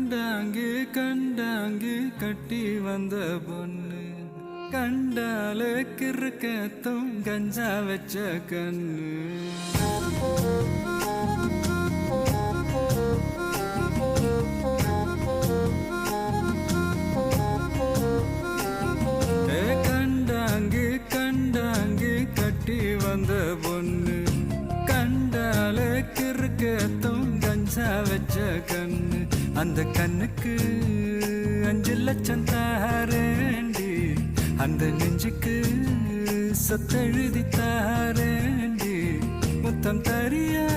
கண்டாங்கு கண்டாங்கு கட்டி வந்த பொண்ணு கண்டால கிறுக்கத்தும் கஞ்சா வச்ச கண்ணு கண்டாங்கு கண்டாங்கு கட்டி வந்த பொண்ணு கண்டால கிறுக்கத்தும் கஞ்சா வச்ச கண்ணு அந்த கண்ணுக்கு 5 லட்சம் தாரேண்டி அந்த நெஞ்சுக்கு சொத்தெழுதி தாரேண்டி முத்தம் தரியா